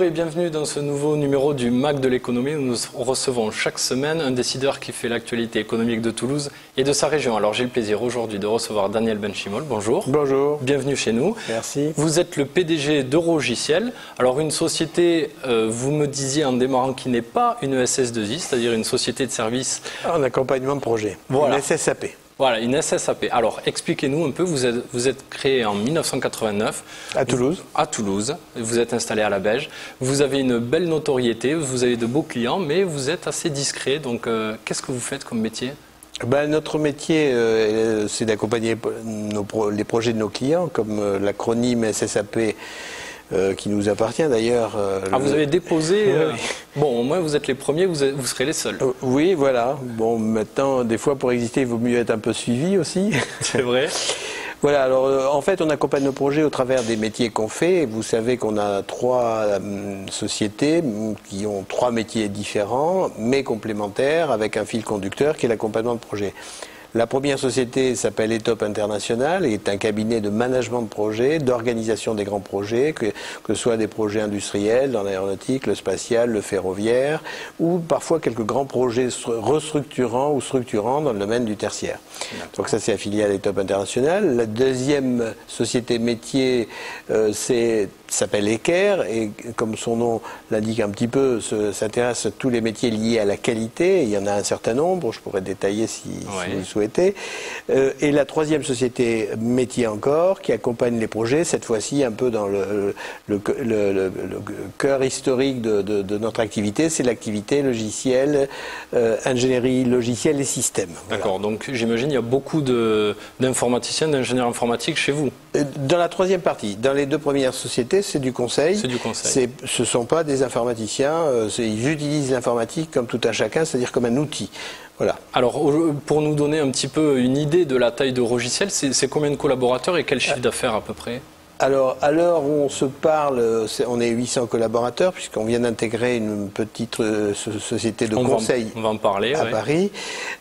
et bienvenue dans ce nouveau numéro du MAC de l'économie où nous recevons chaque semaine un décideur qui fait l'actualité économique de Toulouse et de sa région. Alors j'ai le plaisir aujourd'hui de recevoir Daniel Benchimol. Bonjour. Bonjour. Bienvenue chez nous. Merci. Vous êtes le PDG d'Eurogiciel. Alors une société, vous me disiez en démarrant, qui n'est pas une SS2I, c'est-à-dire une société de services En accompagnement de projet. Voilà. Une SSAP. Voilà, une SSAP. Alors, expliquez-nous un peu, vous êtes créé en 1989. À Toulouse. À Toulouse. Vous êtes installé à la Beige. Vous avez une belle notoriété, vous avez de beaux clients, mais vous êtes assez discret. Donc, qu'est-ce que vous faites comme métier ? Notre métier, c'est d'accompagner les projets de nos clients, comme l'acronyme SSAP qui nous appartient d'ailleurs. Vous avez déposé... Oui. Bon, au moins, vous êtes les premiers, vous serez les seuls. Oui, voilà. Bon, maintenant, des fois, pour exister, il vaut mieux être un peu suivi aussi. C'est vrai. Voilà, alors en fait on accompagne nos projets au travers des métiers qu'on fait. Vous savez qu'on a trois sociétés qui ont trois métiers différents mais complémentaires avec un fil conducteur qui est l'accompagnement de projet. La première société s'appelle ETOP International et est un cabinet de management de projets, d'organisation des grands projets, que ce soit des projets industriels dans l'aéronautique, le spatial, le ferroviaire, ou parfois quelques grands projets restructurants ou structurants dans le domaine du tertiaire. Donc ça c'est affilié à l'ETOP International. La deuxième société métier s'appelle Equer et comme son nom l'indique un petit peu, s'intéresse à tous les métiers liés à la qualité. Il y en a un certain nombre, je pourrais détailler si vous le souhaitez. Et la troisième société métier encore, qui accompagne les projets, cette fois-ci un peu dans le cœur historique de notre activité, c'est l'activité logicielle, ingénierie logicielle et système. D'accord, voilà. Donc j'imagine il y a beaucoup d'informaticiens, d'ingénieurs informatiques chez vous. Dans la troisième partie, dans les deux premières sociétés, c'est du conseil. C'est du conseil. Ce ne sont pas des informaticiens, ils utilisent l'informatique comme tout un chacun, c'est-à-dire comme un outil. Voilà. Alors, pour nous donner un petit peu une idée de la taille d'Eurogiciel, c'est combien de collaborateurs et quel chiffre d'affaires à peu près ? Alors, à l'heure où on se parle, on est 800 collaborateurs, puisqu'on vient d'intégrer une petite société de conseil on va en parler, à Paris,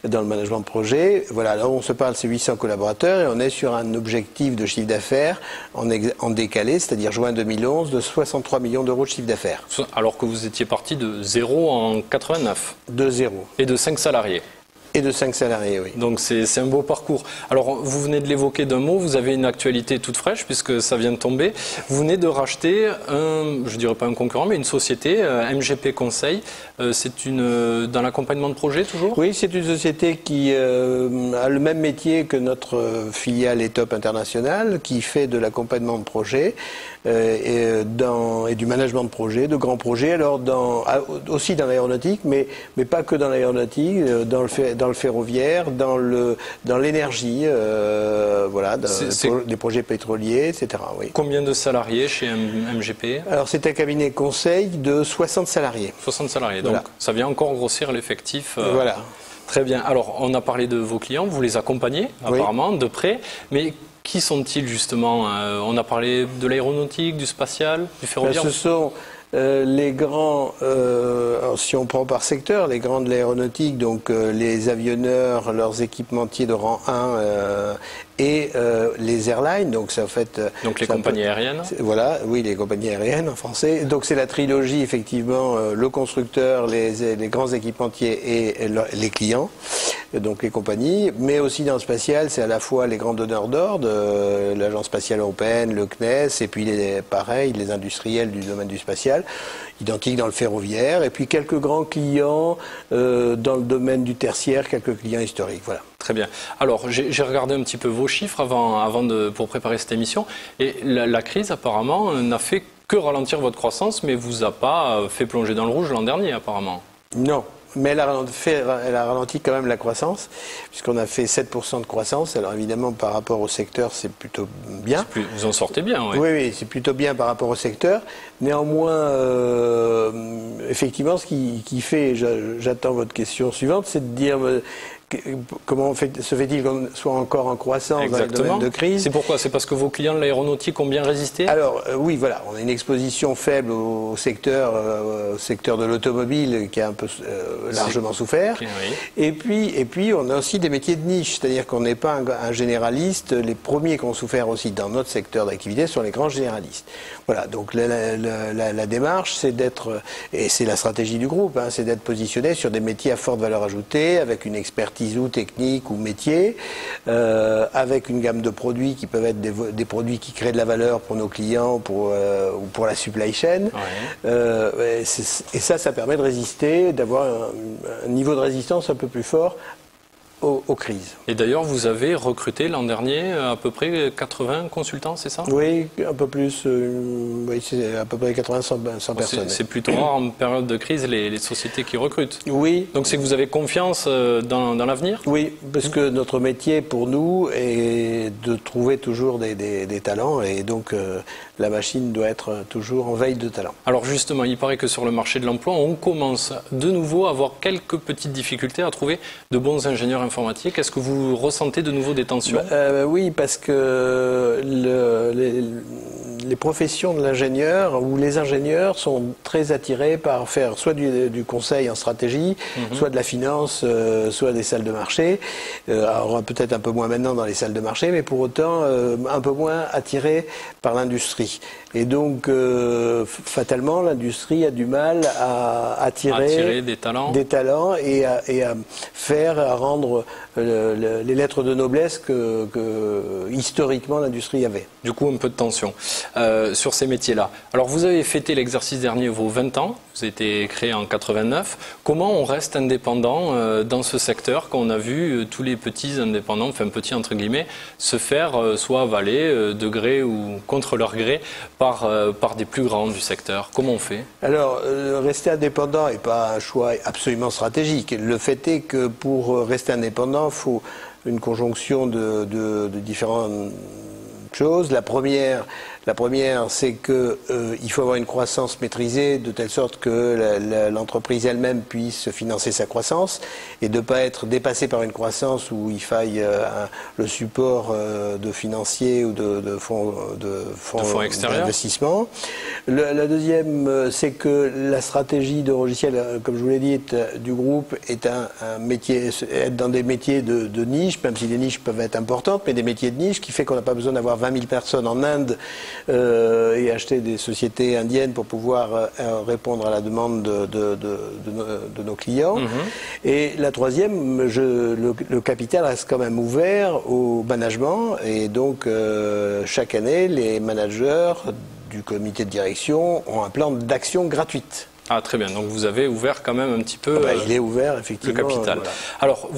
dans le management de projet. Voilà, là où on se parle, c'est 800 collaborateurs, et on est sur un objectif de chiffre d'affaires en décalé, c'est-à-dire juin 2011, de 63 millions d'euros de chiffre d'affaires. Alors que vous étiez parti de 0 en 89 ? De 0. Et de 5 salariés. Et de 5 salariés, oui. Donc c'est un beau parcours. Alors vous venez de l'évoquer d'un mot, vous avez une actualité toute fraîche puisque ça vient de tomber. Vous venez de racheter je dirais pas un concurrent, mais une société, MGP Conseil. C'est dans l'accompagnement de projet toujours ? Oui, c'est une société qui a le même métier que notre filiale ETOP International, qui fait de l'accompagnement de projet et du management de projet, de grands projets. Alors aussi dans l'aéronautique, mais pas que dans l'aéronautique, dans le ferroviaire, dans l'énergie, voilà, des projets pétroliers, etc. Oui. Combien de salariés chez MGP ? Alors c'est un cabinet conseil de 60 salariés. 60 salariés, donc voilà. Ça vient encore grossir l'effectif. Voilà. Très bien. Alors on a parlé de vos clients, vous les accompagnez apparemment de près, mais qui sont-ils justement ? On a parlé de l'aéronautique, du spatial, du ferroviaire. Ce sont les grands, si on prend par secteur, les grands de l'aéronautique, donc les avionneurs, leurs équipementiers de rang 1 et les airlines, donc ça en fait... Donc les compagnies aériennes. Voilà, oui, les compagnies aériennes en français. Donc c'est la trilogie, effectivement, le constructeur, les grands équipementiers et les clients, donc les compagnies. Mais aussi dans le spatial, c'est à la fois les grands donneurs d'ordre, l'Agence spatiale européenne, le CNES, et puis les industriels du domaine du spatial, identiques dans le ferroviaire, et puis quelques grands clients dans le domaine du tertiaire, quelques clients historiques, voilà. Très bien. Alors, j'ai regardé un petit peu vos chiffres pour préparer cette émission. Et la crise, apparemment, n'a fait que ralentir votre croissance, mais vous a pas fait plonger dans le rouge l'an dernier, apparemment. Non. Mais elle a ralenti quand même la croissance, puisqu'on a fait 7% de croissance. Alors évidemment, par rapport au secteur, c'est plutôt bien. Vous en sortez bien, oui. Oui, c'est plutôt bien par rapport au secteur. Néanmoins, effectivement, ce qui fait, j'attends votre question suivante, c'est de dire comment se fait-il qu'on soit encore en croissance dans le domaine de crise? C'est pourquoi? C'est parce que vos clients de l'aéronautique ont bien résisté? Alors oui, voilà, on a une exposition faible au secteur de l'automobile qui a un peu largement souffert. Okay, oui. Et puis on a aussi des métiers de niche, c'est-à-dire qu'on n'est pas un généraliste. Les premiers qui ont souffert aussi dans notre secteur d'activité sont les grands généralistes. Voilà, donc la démarche, c'est d'être, et c'est la stratégie du groupe, hein, c'est d'être positionné sur des métiers à forte valeur ajoutée, avec une expertise ou technique ou métier, avec une gamme de produits qui peuvent être des produits qui créent de la valeur pour nos clients ou pour la supply chain. Ouais. Et ça permet de résister, d'avoir un niveau de résistance un peu plus fort aux crises. Et d'ailleurs, vous avez recruté l'an dernier à peu près 80 consultants, c'est ça? Oui, un peu plus. Oui, c'est à peu près 80-100 personnes. C'est plutôt rare en période de crise les sociétés qui recrutent. Oui. Donc c'est que vous avez confiance dans l'avenir? Oui, parce que notre métier pour nous est de trouver toujours des talents et donc la machine doit être toujours en veille de talents. Alors justement, il paraît que sur le marché de l'emploi, on commence de nouveau à avoir quelques petites difficultés à trouver de bons ingénieurs informatiques. Est-ce que vous ressentez de nouveau des tensions? Oui, parce que les professions de l'ingénieur ou les ingénieurs sont très attirés par faire soit du conseil en stratégie, soit de la finance, soit des salles de marché. Alors peut-être un peu moins maintenant dans les salles de marché, mais pour autant un peu moins attirés par l'industrie. Et donc, fatalement, l'industrie a du mal à attirer des talents et à rendre les lettres de noblesse que historiquement l'industrie avait. Du coup, un peu de tension sur ces métiers-là. Alors, vous avez fêté l'exercice dernier vos 20 ans. Vous avez été créé en 89. Comment on reste indépendant dans ce secteur quand on a vu tous les petits indépendants, enfin petits entre guillemets, se faire soit avaler de gré ou contre leur gré par des plus grands du secteur? Comment on fait? Alors, rester indépendant n'est pas un choix absolument stratégique. Le fait est que pour rester indépendant, il faut une conjonction de différentes choses. La première, c'est que il faut avoir une croissance maîtrisée de telle sorte que l'entreprise elle-même puisse financer sa croissance et de ne pas être dépassée par une croissance où il faille le support de financiers ou de fonds d'investissement. La deuxième, c'est que la stratégie de logiciel, comme je vous l'ai dit, du groupe est un métier, être dans des métiers de niche, même si les niches peuvent être importantes, mais des métiers de niche qui fait qu'on n'a pas besoin d'avoir 20 000 personnes en Inde et acheter des sociétés indiennes pour pouvoir répondre à la demande de nos clients. Et la troisième, le capital reste quand même ouvert au management et donc chaque année, les managers du comité de direction ont un plan d'action gratuite. Ah, très bien. Donc vous avez ouvert quand même un petit peu il est ouvert, effectivement, le capital. Voilà. Alors,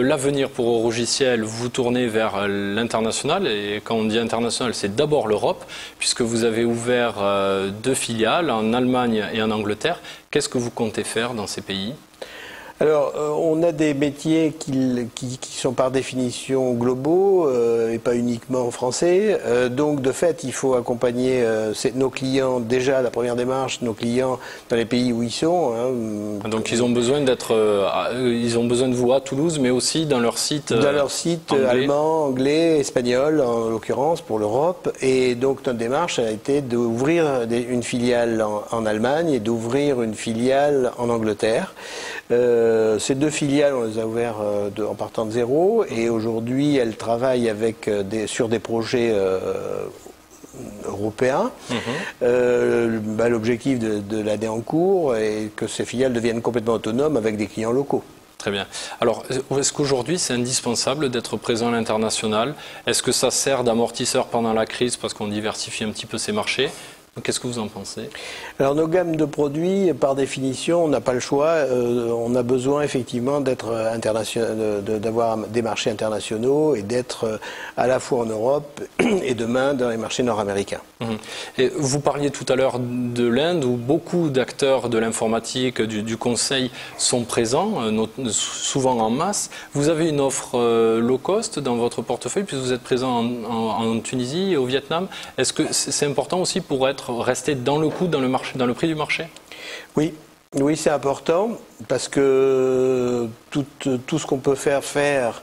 l'avenir pour Eurogiciel, vous tournez vers l'international. Et quand on dit international, c'est d'abord l'Europe, puisque vous avez ouvert 2 filiales en Allemagne et en Angleterre. Qu'est-ce que vous comptez faire dans ces pays ? Alors, on a des métiers qui sont par définition globaux et pas uniquement français. Donc, de fait, il faut accompagner nos clients, déjà, la première démarche, nos clients dans les pays où ils sont. Hein. Donc, ils ont besoin ils ont besoin de vous à Toulouse, mais aussi dans leur site dans leur site allemand, anglais, espagnol, en l'occurrence, pour l'Europe. Et donc, notre démarche a été d'ouvrir une filiale en Allemagne et d'ouvrir une filiale en Angleterre. Ces 2 filiales, on les a ouvertes en partant de zéro et aujourd'hui, elles travaillent sur des projets européens. L'objectif de l'année en cours est que ces filiales deviennent complètement autonomes avec des clients locaux. Très bien. Alors, est-ce qu'aujourd'hui, c'est indispensable d'être présent à l'international? Est-ce que ça sert d'amortisseur pendant la crise parce qu'on diversifie un petit peu ses marchés? Qu'est-ce que vous en pensez? Alors nos gammes de produits, par définition, on n'a pas le choix. On a besoin effectivement d'être d'avoir des marchés internationaux et d'être à la fois en Europe et demain dans les marchés nord-américains. Et vous parliez tout à l'heure de l'Inde où beaucoup d'acteurs de l'informatique, du conseil sont présents, souvent en masse. Vous avez une offre low cost dans votre portefeuille puisque vous êtes présent en Tunisie et au Vietnam. Est-ce que c'est important aussi pour rester dans le coût, dans le prix du marché? Oui. Oui, c'est important parce que tout ce qu'on peut faire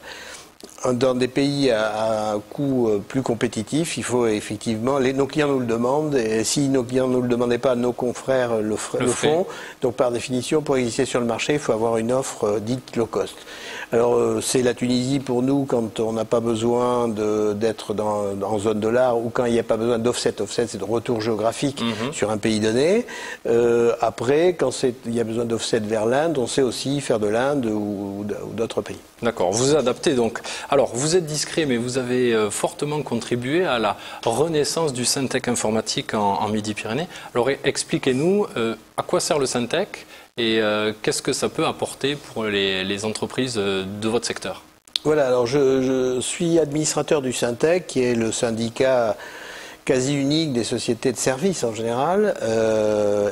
dans des pays à un coût plus compétitif, il faut effectivement, nos clients nous le demandent, et si nos clients ne nous le demandaient pas, nos confrères le font. Donc par définition, pour exister sur le marché, il faut avoir une offre dite low cost. Alors c'est la Tunisie pour nous quand on n'a pas besoin d'être en zone dollar ou quand il n'y a pas besoin d'offset. Offset, c'est de retour géographique sur un pays donné. Après, quand il y a besoin d'offset vers l'Inde, on sait aussi faire de l'Inde ou d'autres pays. D'accord, vous adaptez donc. Alors, vous êtes discret, mais vous avez fortement contribué à la renaissance du Syntec informatique en Midi-Pyrénées. Alors, expliquez-nous à quoi sert le Syntec et qu'est-ce que ça peut apporter pour les entreprises de votre secteur? Voilà, alors je suis administrateur du Syntec, qui est le syndicat quasi unique des sociétés de services en général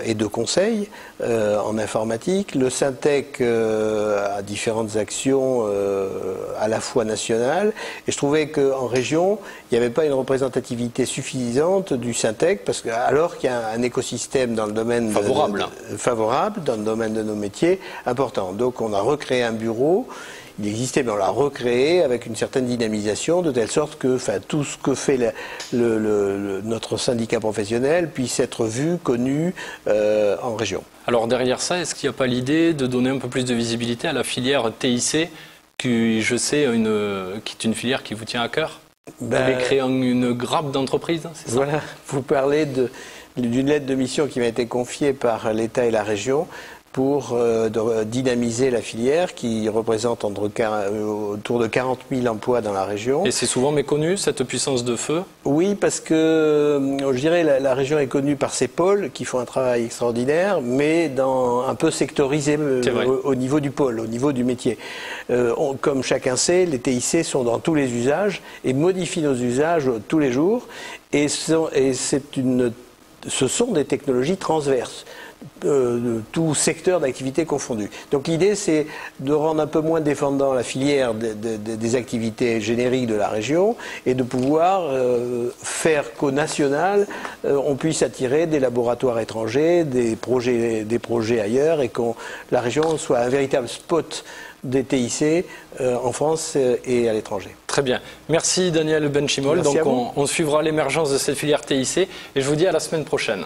et de conseil en informatique. Le Syntec a différentes actions à la fois nationales et je trouvais qu'en région, il n'y avait pas une représentativité suffisante du Syntec parce que alors qu'il y a un écosystème dans le domaine favorable dans le domaine de nos métiers important. Donc on a recréé un bureau. Il existait, mais on l'a recréé avec une certaine dynamisation, de telle sorte que tout ce que fait notre syndicat professionnel puisse être vu, connu en région. Alors derrière ça, est-ce qu'il n'y a pas l'idée de donner un peu plus de visibilité à la filière TIC, qui, je sais, qui est une filière qui vous tient à cœur? Vous avez créé une grappe d'entreprises, c'est ça? Voilà, vous parlez d'une lettre de mission qui m'a été confiée par l'État et la région pour dynamiser la filière qui représente autour de 40 000 emplois dans la région. Et c'est souvent méconnu, cette puissance de feu? Oui, parce que je dirais la région est connue par ses pôles qui font un travail extraordinaire, mais un peu sectorisé au niveau du pôle, au niveau du métier. Comme chacun sait, les TIC sont dans tous les usages et modifient nos usages tous les jours. Et ce sont des technologies transverses. Tout secteur d'activité confondu. Donc l'idée c'est de rendre un peu moins défendant la filière des activités génériques de la région et de pouvoir faire qu'au national on puisse attirer des laboratoires étrangers, des projets ailleurs et que la région soit un véritable spot des TIC en France et à l'étranger. Très bien. Merci Daniel Benchimol. Donc on suivra l'émergence de cette filière TIC et je vous dis à la semaine prochaine.